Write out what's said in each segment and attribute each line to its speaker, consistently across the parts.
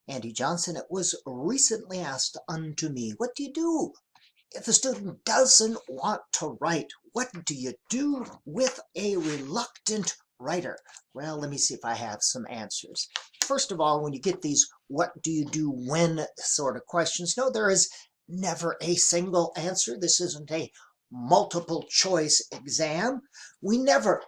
Speaker 1: Andy Johnson, it was recently asked unto me, what do you do if a student doesn't want to write? What do you do with a reluctant writer? Well, let me see if I have some answers. First of all, when you get these what do you do when sort of questions, no, there is never a single answer. This isn't a multiple choice exam. We never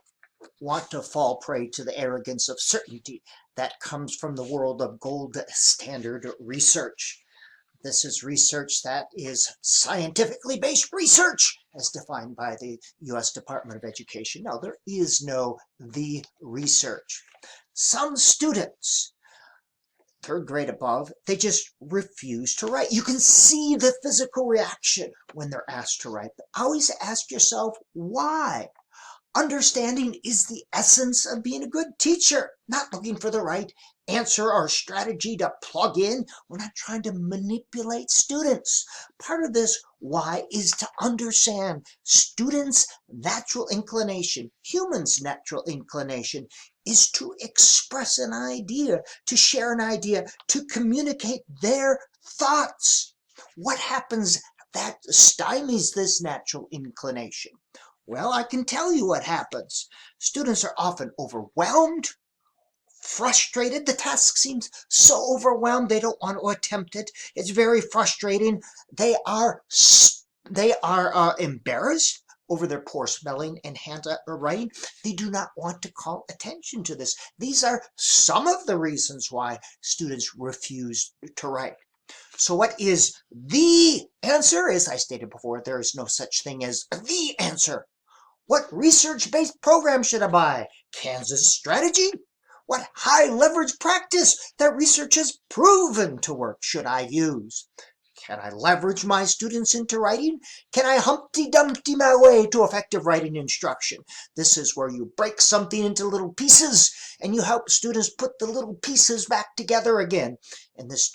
Speaker 1: want to fall prey to the arrogance of certainty that comes from the world of gold standard research. This is research that is scientifically based research as defined by the U.S. Department of Education. Now, there is no the research. Some students, third grade above, they just refuse to write. You can see the physical reaction when they're asked to write. But always ask yourself, why? Understanding is the essence of being a good teacher, not looking for the right answer or strategy to plug in. We're not trying to manipulate students. Part of this why is to understand students' natural inclination, humans' natural inclination, is to express an idea, to share an idea, to communicate their thoughts. What happens that stymies this natural inclination? Well, I can tell you what happens. Students are often overwhelmed, frustrated. The task seems so overwhelmed they don't want to attempt it. It's very frustrating. They are embarrassed over their poor spelling and handwriting. They do not want to call attention to this. These are some of the reasons why students refuse to write. So what is the answer? As I stated before, there is no such thing as the answer. What research-based program should I buy? Kansas strategy? What high-leverage practice that research has proven to work should I use? Can I leverage my students into writing? Can I Humpty Dumpty my way to effective writing instruction? This is where you break something into little pieces and you help students put the little pieces back together again. In this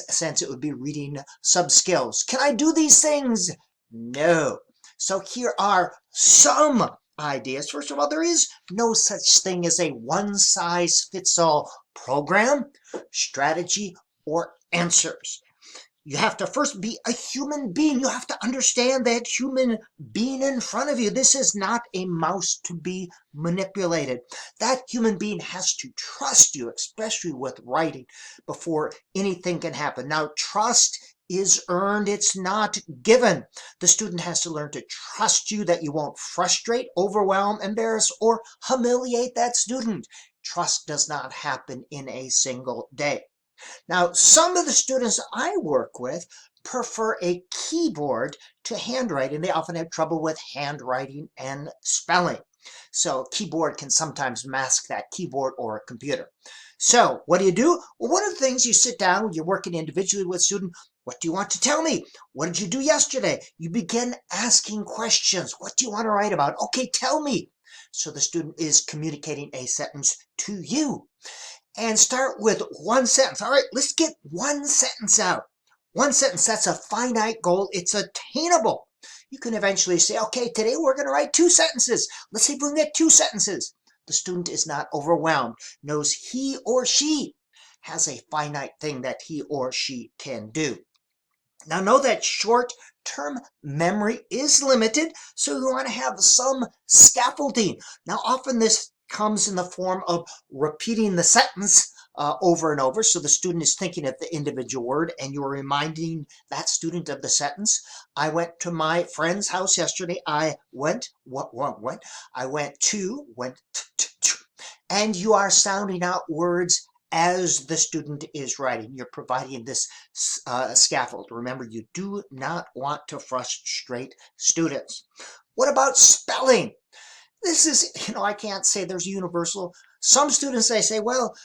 Speaker 1: sense, it would be reading sub-skills. Can I do these things? No. So here are some ideas. First of all, there is no such thing as a one-size-fits-all program, strategy, or answers. You have to first be a human being. You have to understand that human being in front of you. This is not a mouse to be manipulated. That human being has to trust you, especially with writing, before anything can happen. Now, trust is earned, it's not given. The student has to learn to trust you, that you won't frustrate, overwhelm, embarrass, or humiliate that student. Trust does not happen in a single day. Now, some of the students I work with prefer a keyboard to handwriting. They often have trouble with handwriting and spelling. So keyboard can sometimes mask that, keyboard or a computer. So what do? Well, one of the things, you sit down when you're working individually with a student. What do you want to tell me? What did you do yesterday? You begin asking questions. What do you want to write about? Okay, tell me. So the student is communicating a sentence to you. And start with one sentence. All right, let's get one sentence out. One sentence, that's a finite goal. It's attainable. You can eventually say, okay, today we're going to write 2 sentences. Let's see if we can get 2 sentences. The student is not overwhelmed, knows he or she has a finite thing that he or she can do. Now, know that short-term memory is limited, so you want to have some scaffolding. Now, often this comes in the form of repeating the sentence over and over, so the student is thinking of the individual word and you're reminding that student of the sentence. I went to my friend's house yesterday. I went to, and you are sounding out words as the student is writing. You're providing this scaffold. Remember, you do not want to frustrate students. What about spelling? This is, I can't say there's universal. Some students, they say, well,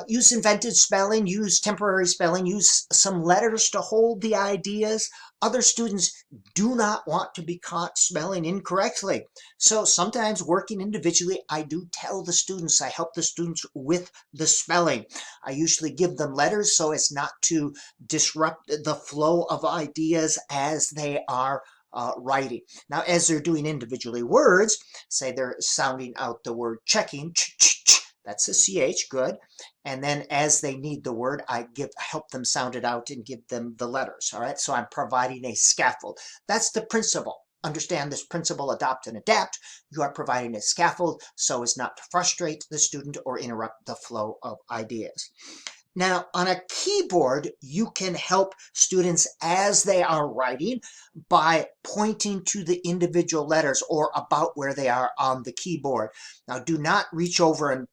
Speaker 1: use invented spelling, use temporary spelling, use some letters to hold the ideas. Other students do not want to be caught spelling incorrectly. So sometimes working individually, I do tell the students, I help the students with the spelling. I usually give them letters so as not to disrupt the flow of ideas as they are writing. Now, as they're doing individually words, say they're sounding out the word checking, that's a CH, good. And then as they need the word, I help them sound it out and give them the letters. All right, so I'm providing a scaffold. That's the principle. Understand this principle, adopt and adapt. You are providing a scaffold so as not to frustrate the student or interrupt the flow of ideas. Now, on a keyboard, you can help students as they are writing by pointing to the individual letters or about where they are on the keyboard. Now, do not reach over and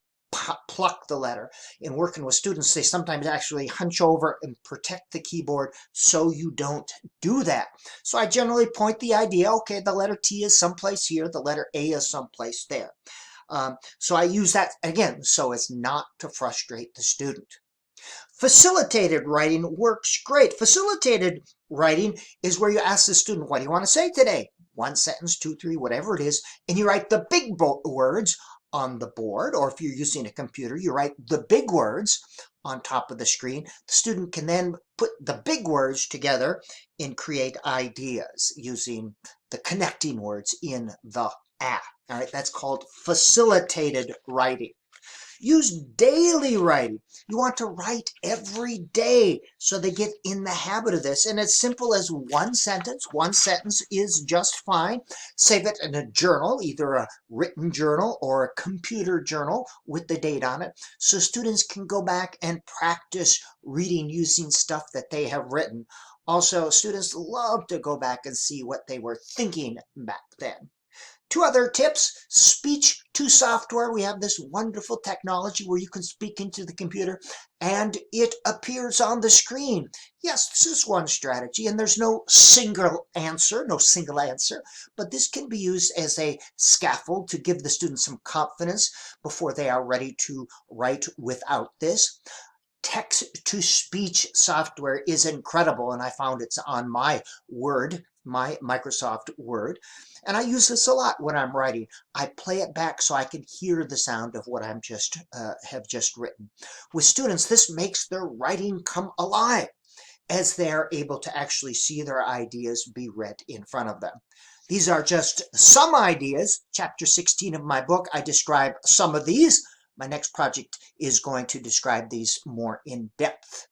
Speaker 1: pluck the letter. In working with students, they sometimes actually hunch over and protect the keyboard so you don't do that. So I generally point the idea, okay, the letter T is someplace here, the letter A is someplace there. So I use that, again, so as not to frustrate the student. Facilitated writing works great. Facilitated writing is where you ask the student, what do you want to say today? One sentence, two, three, whatever it is, and you write the big words on the board, or if you're using a computer, you write the big words on top of the screen. The student can then put the big words together and create ideas using the connecting words in the app. All right, that's called facilitated writing. Use daily writing. You want to write every day so they get in the habit of this. And as simple as one sentence is just fine. Save it in a journal, either a written journal or a computer journal with the date on it, so students can go back and practice reading using stuff that they have written. Also, students love to go back and see what they were thinking back then. Two other tips, speech to software. We have this wonderful technology where you can speak into the computer and it appears on the screen. Yes, this is one strategy, and there's no single answer, but this can be used as a scaffold to give the students some confidence before they are ready to write without this. Text-to-speech software is incredible, and I found it's on my Microsoft Word. And I use this a lot when I'm writing. I play it back so I can hear the sound of what I'm have just written. With students, this makes their writing come alive as they're able to actually see their ideas be read in front of them. These are just some ideas. Chapter 16 of my book, I describe some of these. My next project is going to describe these more in depth.